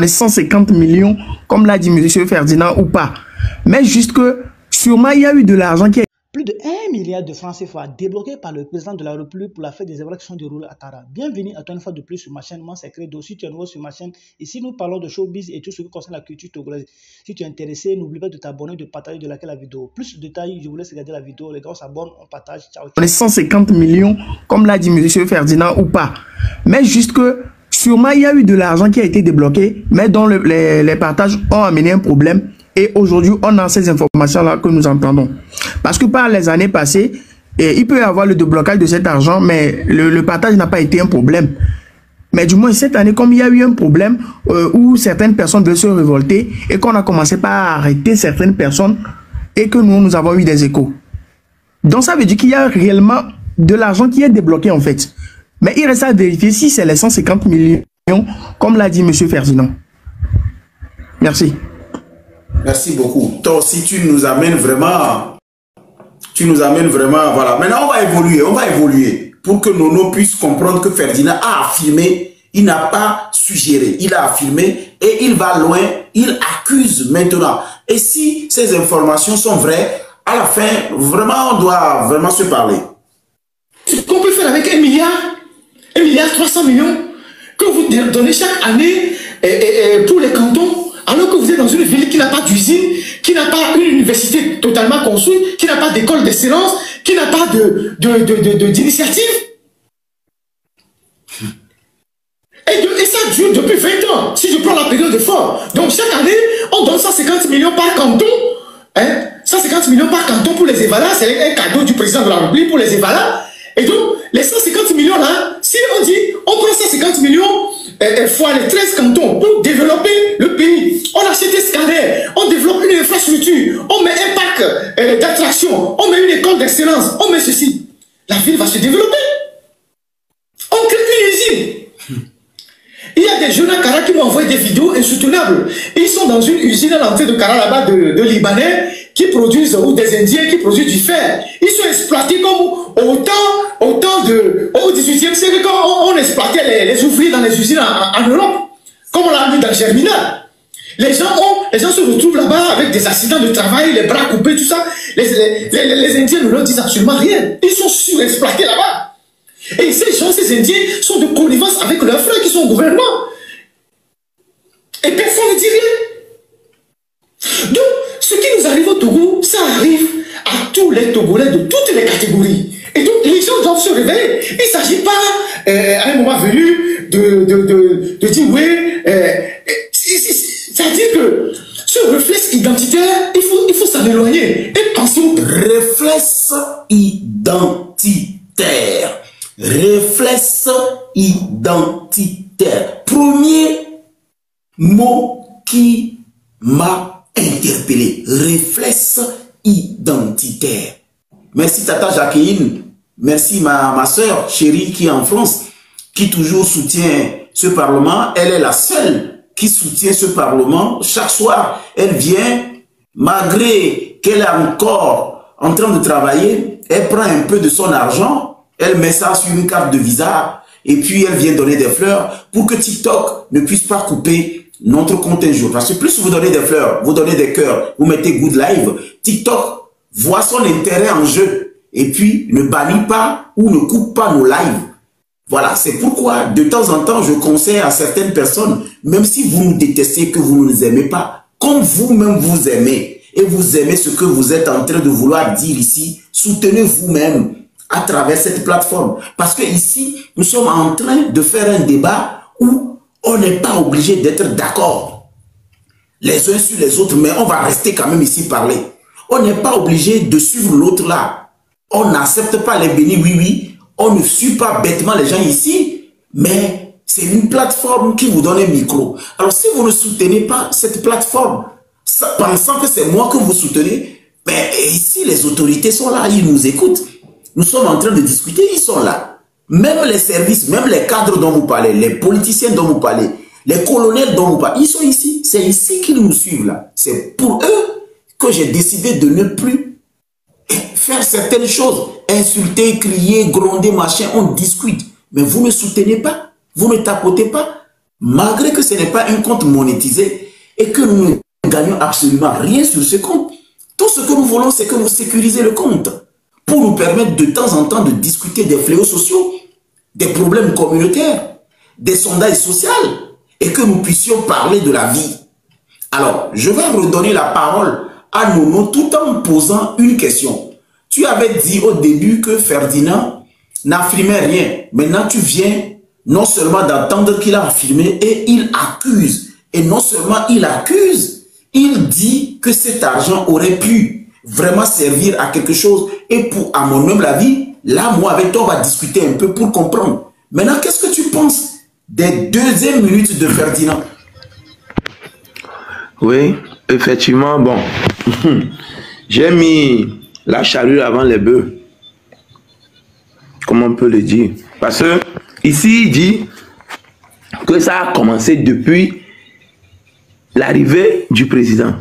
les 150 millions, comme l'a dit M. Ferdinand, ou pas. Mais juste que, sûrement, il y a eu de l'argent qui a... Plus de 1 milliard de francs CFA débloqués par le président de la République pour la fête des élections déroulées à Tara. Bienvenue à toi une fois de plus sur ma chaîne, moi c'est Credo. Si tu es nouveau sur ma chaîne, ici nous parlons de showbiz et tout ce qui concerne la culture togolaise. Si tu es intéressé, n'oublie pas de t'abonner, de partager, de liker la vidéo. Plus de détails, je vous laisse regarder la vidéo. Les gars, on s'abonne, on partage. Ciao. Les 150 millions, comme l'a dit M. Ferdinand, ou pas. Mais juste que, sûrement, il y a eu de l'argent qui a été débloqué, mais dont les partages ont amené un problème. Et aujourd'hui, on a ces informations-là que nous entendons. Parce que par les années passées, il peut y avoir le déblocage de cet argent, mais le partage n'a pas été un problème. Mais du moins, cette année, comme il y a eu un problème où certaines personnes veulent se révolter et qu'on a commencé par arrêter certaines personnes et que nous avons eu des échos. Donc, ça veut dire qu'il y a réellement de l'argent qui est débloqué en fait. Mais il reste à vérifier si c'est les 150 millions, comme l'a dit M. Ferdinand. Merci. Merci beaucoup. Toi aussi, tu nous amènes vraiment, voilà. Maintenant, on va évoluer pour que Nono puisse comprendre que Ferdinand a affirmé, il n'a pas suggéré, il a affirmé et il va loin, il accuse maintenant. Et si ces informations sont vraies, à la fin, vraiment, on doit vraiment se parler. Ce qu'on peut faire avec 1 milliard 300 millions que vous donnez chaque année pour les cantons, alors que vous êtes dans une ville qui n'a pas d'usine, qui n'a pas une université totalement construite, qui n'a pas d'école d'excellence, qui n'a pas d'initiative. Et ça dure depuis 20 ans, si je prends la période de fort. Donc chaque année, on donne 150 millions par canton. Hein? 150 millions par canton pour les Evala, c'est un cadeau du président de la République pour les Evala. Et donc, les 150 millions là, si on dit, on prend 150 millions fois les 13 cantons pour développer le pays, on achète des scalaires, on développe une infrastructure, on met un parc d'attraction, on met une école d'excellence, on met ceci. La ville va se développer. On crée une usine. Il y a des jeunes à Kara qui m'ont envoyé des vidéos insoutenables. Ils sont dans une usine à l'entrée de Kara là-bas de Libanais qui produisent, ou des Indiens qui produisent du fer. Ils sont exploités comme au XVIIIe siècle quand on exploitait les ouvriers dans les usines en Europe, comme on l'a vu dans Germinal. Les gens se retrouvent là-bas avec des accidents de travail, les bras coupés, tout ça. Les Indiens ne leur disent absolument rien. Ils sont surexploités là-bas. Et ces Indiens sont de connivence avec leurs frères qui sont au gouvernement. Et personne ne dit rien. Donc, ce qui nous arrive au Togo, ça arrive à tous les Togolais de toutes les catégories. Et donc, les gens doivent se réveiller. Il ne s'agit pas, à un moment venu, de dire, oui, c'est-à-dire que ce réflexe identitaire, il faut s'en éloigner. Et penser au réflexe identitaire. Réflexe identitaire. Premier mot qui m'a interpellé. Réflexe identitaire. Merci Tata Jacqueline. Merci ma soeur chérie qui est en France, qui toujours soutient ce Parlement. Elle est la seule qui soutient ce Parlement. Chaque soir, elle vient, malgré qu'elle est encore en train de travailler, elle prend un peu de son argent. Elle met ça sur une carte de visa et puis elle vient donner des fleurs pour que TikTok ne puisse pas couper notre compte un jour. Parce que plus vous donnez des fleurs, vous donnez des cœurs, vous mettez good live, TikTok voit son intérêt en jeu et puis ne bannit pas ou ne coupe pas nos lives. Voilà, c'est pourquoi de temps en temps je conseille à certaines personnes, même si vous nous détestez, que vous ne nous aimez pas, comme vous-même vous aimez et vous aimez ce que vous êtes en train de vouloir dire ici, soutenez vous-même à travers cette plateforme. Parce que ici, nous sommes en train de faire un débat où on n'est pas obligé d'être d'accord les uns sur les autres, mais on va rester quand même ici parler. On n'est pas obligé de suivre l'autre là. On n'accepte pas les bénis, oui, on ne suit pas bêtement les gens ici, mais c'est une plateforme qui vous donne un micro. Alors si vous ne soutenez pas cette plateforme, pensant que c'est moi que vous soutenez, mais ici les autorités sont là, ils nous écoutent. Nous sommes en train de discuter, ils sont là. Même les services, même les cadres dont vous parlez, les politiciens dont vous parlez, les colonels dont vous parlez, ils sont ici. C'est ici qu'ils nous suivent là. C'est pour eux que j'ai décidé de ne plus faire certaines choses. Insulter, crier, gronder, machin, on discute. Mais vous ne soutenez pas, vous ne tapotez pas. malgré que ce n'est pas un compte monétisé et que nous ne gagnons absolument rien sur ce compte. Tout ce que nous voulons, c'est que nous sécuriser le compte pour nous permettre de temps en temps de discuter des fléaux sociaux, des problèmes communautaires, des sondages sociaux et que nous puissions parler de la vie. Alors, je vais redonner la parole à Nono tout en posant une question. Tu avais dit au début que Ferdinand n'affirmait rien. Maintenant, tu viens non seulement d'entendre qu'il a affirmé et il accuse. Et non seulement il accuse, il dit que cet argent aurait pu vraiment servir à quelque chose. Et pour, à mon humble avis, là, moi, avec toi, on va discuter un peu pour comprendre. Maintenant, qu'est-ce que tu penses des deuxièmes minutes de Ferdinand? Oui, effectivement, bon, j'ai mis la charrue avant les bœufs, comme on peut le dire. Parce que ici, il dit que ça a commencé depuis l'arrivée du président.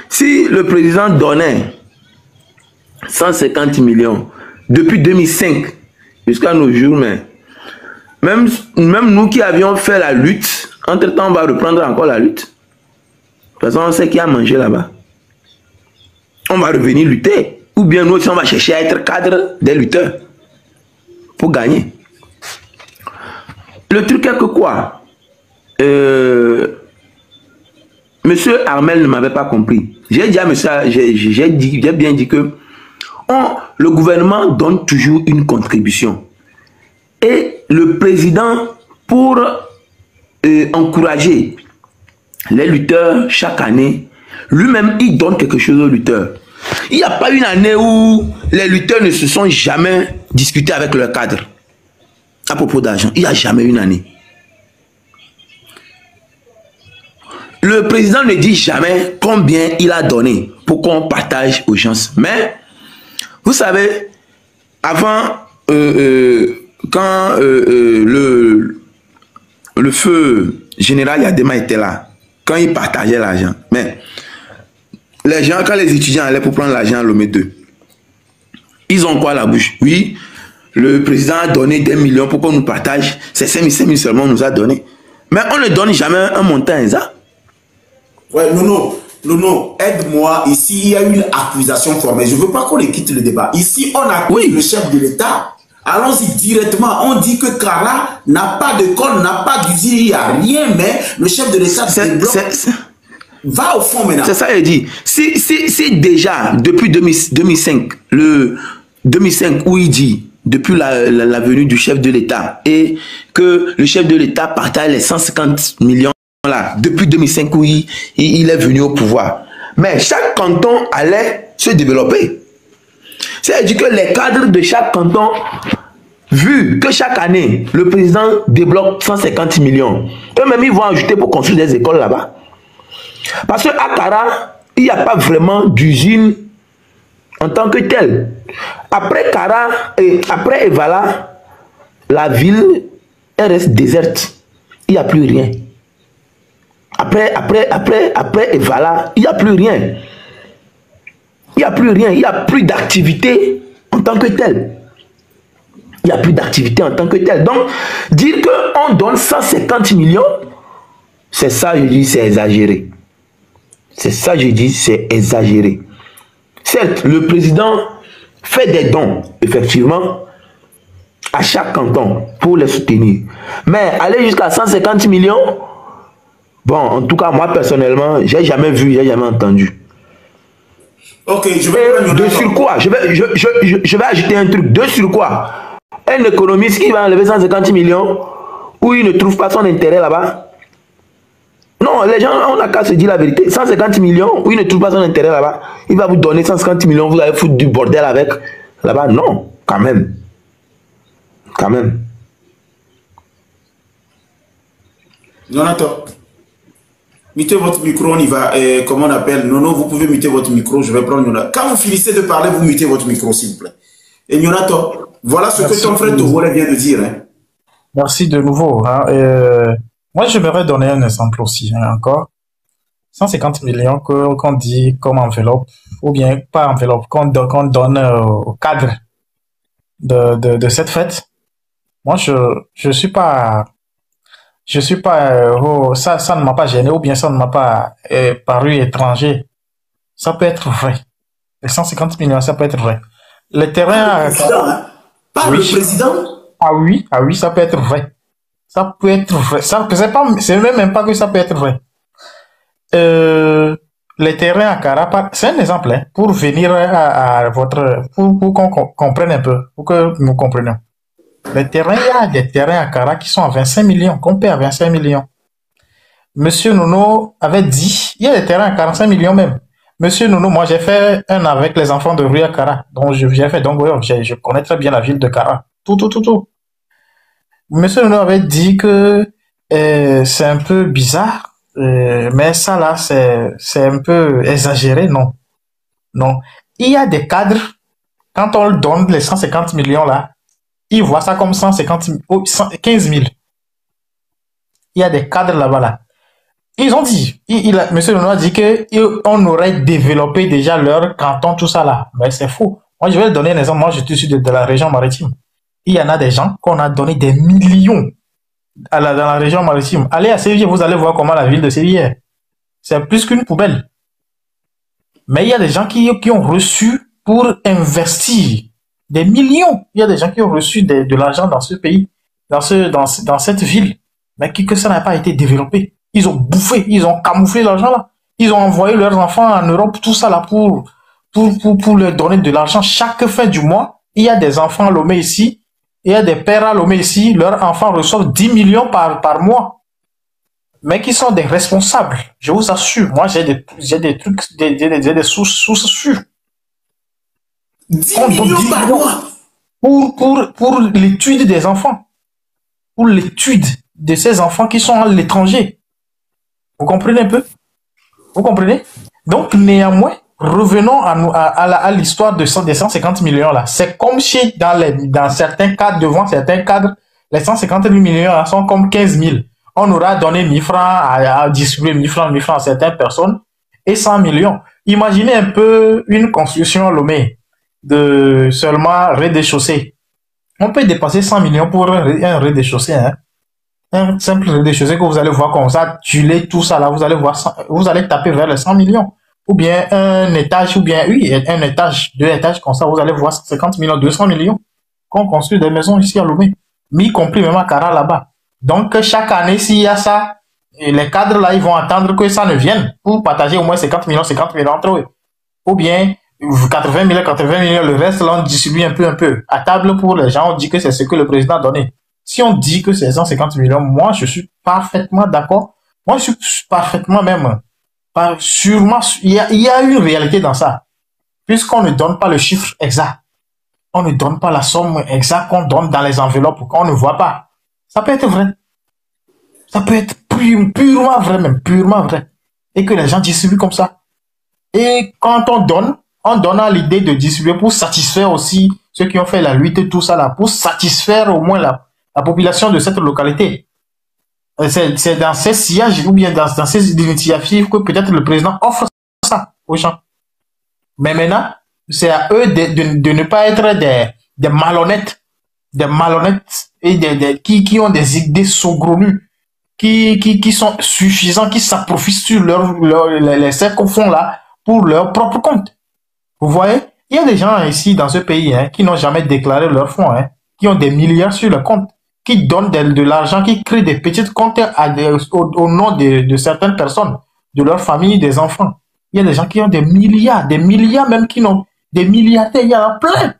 Si le président donnait 150 millions depuis 2005 jusqu'à nos jours, mais même nous qui avions fait la lutte, entre-temps, on va reprendre encore la lutte. De toute façon, on sait qui a mangé là-bas. On va revenir lutter. Ou bien nous aussi, on va chercher à être cadre des lutteurs pour gagner. Le truc est que quoi? Monsieur Armel ne m'avait pas compris. J'ai dit à monsieur, j'ai bien dit que le gouvernement donne toujours une contribution. Et le président, pour encourager les lutteurs chaque année, lui-même, il donne quelque chose aux lutteurs. Il n'y a pas une année où les lutteurs ne se sont jamais discutés avec leur cadre à propos d'argent. Il n'y a jamais une année. Le président ne dit jamais combien il a donné pour qu'on partage aux gens. Mais, vous savez, avant, quand le feu général Yadema était là, quand il partageait l'argent, mais les gens, quand les étudiants allaient pour prendre l'argent à Lomé 2, ils ont quoi à la bouche? Oui, le président a donné des millions pour qu'on nous partage, c'est 5 000 seulement nous a donné. Mais on ne donne jamais un montant exact. Ouais, non, aide-moi. Ici, il y a une accusation formelle. Je ne veux pas qu'on quitte le débat. Ici, on accuse le chef de l'État. Allons-y directement. On dit que Kara n'a pas de col, n'a pas d'usine, il n'y a rien, mais le chef de l'État va au fond maintenant. C'est ça, il dit. Si déjà, depuis 2005, le 2005 où il dit, depuis la venue du chef de l'État, et que le chef de l'État partage les 150 millions là, depuis 2005 où il est venu au pouvoir. Mais chaque canton allait se développer. C'est-à-dire que les cadres de chaque canton, vu que chaque année, le président débloque 150 millions, eux-mêmes, ils vont ajouter pour construire des écoles là-bas. Parce qu'à Kara, il n'y a pas vraiment d'usine en tant que telle. Après Kara et après Evala, la ville, elle reste déserte. Il n'y a plus rien. Après Evala, il n'y a plus rien. Il n'y a plus rien. Il n'y a plus d'activité en tant que telle. Il n'y a plus d'activité en tant que telle. Donc, dire qu'on donne 150 millions, c'est ça, je dis, c'est exagéré. C'est ça, je dis, c'est exagéré. Certes, le président fait des dons, effectivement, à chaque canton pour les soutenir. Mais aller jusqu'à 150 millions, bon, en tout cas, moi, personnellement, j'ai jamais vu, j'ai jamais entendu. Ok, je vais... De surcroît, je vais ajouter un truc. De surcroît, un économiste qui va enlever 150 millions, où il ne trouve pas son intérêt là-bas. Non, les gens, on n'a qu'à se dire la vérité. 150 millions, où il ne trouve pas son intérêt là-bas. Il va vous donner 150 millions, vous allez foutre du bordel avec. Là-bas, non, quand même. Quand même. Jonathan, mutez votre micro, on y va. Comment on appelle? Nono, vous pouvez muter votre micro, je vais prendre Jonathan. Quand vous finissez de parler, vous mutez votre micro, s'il vous plaît. Et Jonathan, voilà ce que ton frère Togolais vient de dire. Hein. Merci de nouveau. Hein. Moi, j'aimerais donner un exemple aussi, hein, encore. 150 millions qu'on dit comme enveloppe, ou bien pas enveloppe, qu'on donne au cadre de cette fête. Moi, je suis pas je suis pas, ça ne m'a pas gêné ou bien ça ne m'a pas paru étranger. Ça peut être vrai. Les 150 millions, ça peut être vrai. Les terrains... Par oui. le président. Ah oui, ça peut être vrai. Ça peut être vrai. C'est même pas que ça peut être vrai. Les terrains à Cara, c'est un exemple, hein, pour venir à pour qu'on comprenne un peu, pour que nous comprenions. Les terrains, il y a des terrains à Cara qui sont à 25 millions, qu'on paie à 25 millions. Monsieur Nono avait dit, il y a des terrains à 45 millions même. Monsieur Nono, moi j'ai fait un avec les enfants de rue à Cara. Donc j'ai fait, donc je connais très bien la ville de Cara. Tout. Monsieur Nono avait dit que c'est un peu bizarre, mais ça là, c'est un peu exagéré, non. Non. Il y a des cadres, quand on leur donne les 150 millions là, ils voient ça comme 150, 15 000. Il y a des cadres là-bas là. Ils ont dit, Monsieur Nono a dit qu'on aurait développé déjà leur canton, tout ça là. Mais c'est faux. Moi, je vais donner un exemple. Moi, je suis de la région maritime. Il y en a des gens qu'on a donné des millions dans la région maritime. Allez à Séville, vous allez voir comment la ville de Séville est. C'est plus qu'une poubelle. Mais il y a des gens qui ont reçu pour investir des millions. Il y a des gens qui ont reçu de l'argent dans ce pays, dans cette ville, mais que ça n'a pas été développé. Ils ont bouffé, ils ont camouflé l'argent là. Ils ont envoyé leurs enfants en Europe, tout ça là, pour leur donner de l'argent. Chaque fin du mois, il y a des enfants à Lomé ici, il y a des pères à Lomé ici, leurs enfants reçoivent 10 millions par mois. Mais qui sont des responsables, je vous assure. Moi, j'ai des trucs, des sources sûres. 10 millions par mois. Pour l'étude des enfants. Pour l'étude de ces enfants qui sont à l'étranger. Vous comprenez un peu? Vous comprenez? Donc, néanmoins, revenons à l'histoire des 150 millions là. C'est comme si dans certains cadres, devant certains cadres, les 150 millions là sont comme 15 000. On aura donné 1000 francs à distribuer 1000 francs à certaines personnes et 100 millions. Imaginez un peu une construction à Lomé de seulement rez-de-chaussée. On peut dépenser 100 millions pour un rez-de-chaussée, hein. Un simple rez-de-chaussée que vous allez voir comme ça, tuer tout ça là, vous allez voir, vous allez taper vers les 100 millions. Ou bien un étage, un étage, 2 étages comme ça, vous allez voir 50 millions, 200 millions. Qu'on construit des maisons ici à Lomé, y compris même à Cara là-bas. Donc, chaque année, s'il y a ça, les cadres là, ils vont attendre que ça ne vienne pour partager au moins 50 millions entre eux. Ou bien, 80 millions, le reste là, on distribue un peu. À table pour les gens, on dit que c'est ce que le président a donné. Si on dit que c'est 150 millions, moi, je suis parfaitement d'accord. Moi, je suis parfaitement même. Sûrement, il y a une réalité dans ça. Puisqu'on ne donne pas le chiffre exact. On ne donne pas la somme exacte qu'on donne dans les enveloppes qu'on ne voit pas. Ça peut être vrai. Ça peut être purement vrai, même purement vrai. Et que les gens distribuent comme ça. Et quand on donne à l'idée de distribuer pour satisfaire aussi ceux qui ont fait la lutte, tout ça là, pour satisfaire au moins la population de cette localité. C'est dans ces sillages ou bien dans ces initiatives que peut-être le président offre ça aux gens. Mais maintenant, c'est à eux de ne pas être des malhonnêtes. Des malhonnêtes et qui ont des idées saugrenues, qui sont suffisants, qui s'approfitent sur les cercles au fond là pour leur propre compte. Vous voyez, il y a des gens ici dans ce pays qui n'ont jamais déclaré leurs fonds, qui ont des milliards sur le compte, qui donnent de l'argent, qui créent des petits comptes au nom de certaines personnes, de leur famille, des enfants. Il y a des gens qui ont des milliards même qui n'ont des milliardaires, il y en a plein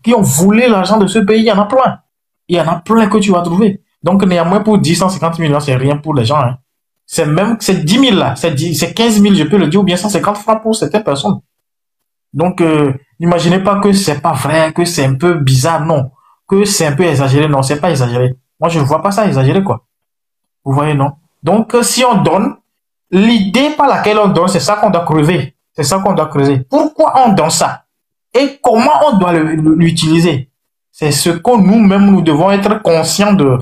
qui ont volé l'argent de ce pays, il y en a plein. Il y en a plein que tu vas trouver. Donc, néanmoins, pour 150 millions, c'est rien pour les gens. C'est 10 000 là, c'est 15 000, je peux le dire, ou bien 150 francs pour certaines personnes. Donc, n'imaginez pas que c'est pas vrai, que c'est un peu bizarre, non. Que c'est un peu exagéré, non, c'est pas exagéré. Moi, je ne vois pas ça exagéré, quoi. Vous voyez, non? Donc, si on donne, l'idée par laquelle on donne, c'est ça qu'on doit creuser. C'est ça qu'on doit creuser. Pourquoi on donne ça? Et comment on doit l'utiliser? C'est ce que nous-mêmes, nous devons être conscients de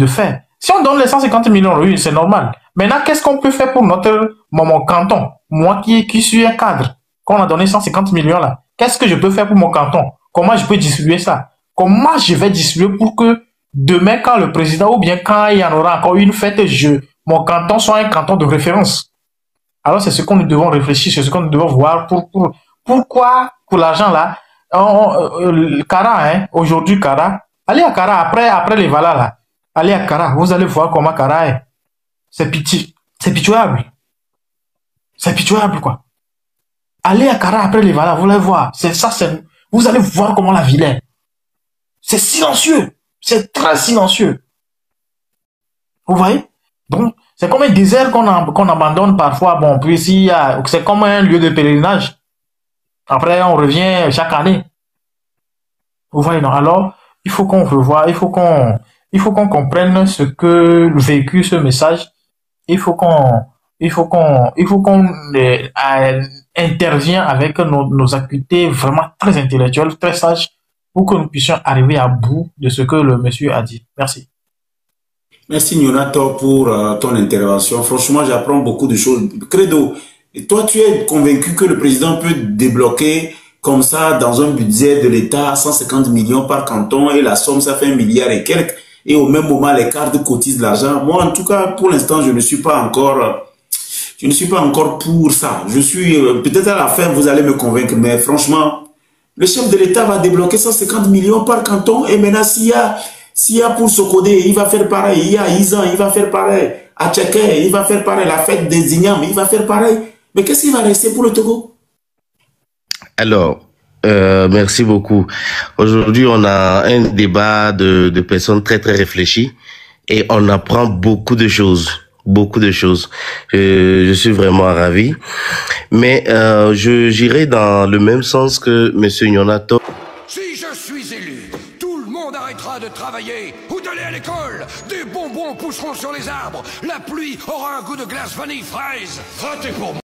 faire. Si on donne les 150 millions, oui, c'est normal. Maintenant, qu'est-ce qu'on peut faire pour mon canton? Moi qui suis un cadre, qu'on a donné 150 millions là. Qu'est-ce que je peux faire pour mon canton? Comment je peux distribuer ça? Comment je vais distribuer pour que demain, quand le président, ou bien quand il y en aura encore une fête, mon canton soit un canton de référence. Alors, c'est ce que nous devons réfléchir, c'est ce que nous devons voir pourquoi, pour l'argent là, Kara, hein, aujourd'hui Kara, allez à Kara, après les Valas là, allez à Kara, vous allez voir comment Kara est. C'est pitoyable. C'est pitoyable, quoi. Allez à Kara après les Valas, vous allez voir. Vous allez voir comment la ville est. C'est silencieux. C'est très silencieux. Vous voyez? Donc, c'est comme un désert qu'on abandonne parfois. Bon, puis ici, c'est comme un lieu de pèlerinage. Après, on revient chaque année. Vous voyez, non? Alors, il faut qu'on revoie, il faut qu'on comprenne ce que véhicule ce message. Il faut qu'on intervient avec nos acuités vraiment très intellectuelles, très sages, pour que nous puissions arriver à bout de ce que le monsieur a dit. Merci. Merci Nyonato pour ton intervention. Franchement, j'apprends beaucoup de choses. Credo, toi, tu es convaincu que le président peut débloquer comme ça dans un budget de l'État 150 millions par canton et la somme, ça fait 1 milliard et quelques. Et au même moment, les cartes cotisent l'argent. Moi, en tout cas, pour l'instant, je ne suis pas encore pour ça. Je suis, peut-être à la fin, vous allez me convaincre, mais franchement, le chef de l'État va débloquer 150 millions par canton. Et maintenant, s'il y a pour Sokodé, il va faire pareil. Il y a Izan, il va faire pareil. À Tchéké, il va faire pareil. La fête des Ignam, il va faire pareil. Mais qu'est-ce qui va rester pour le Togo? Alors, merci beaucoup. Aujourd'hui, on a un débat de personnes très, très réfléchies et on apprend beaucoup de choses. Beaucoup de choses. Je suis vraiment ravi. Mais j'irai dans le même sens que M. Nyonato. Si je suis élu, tout le monde arrêtera de travailler ou d'aller à l'école. Des bonbons pousseront sur les arbres. La pluie aura un goût de glace vanille fraise. Votez pour moi.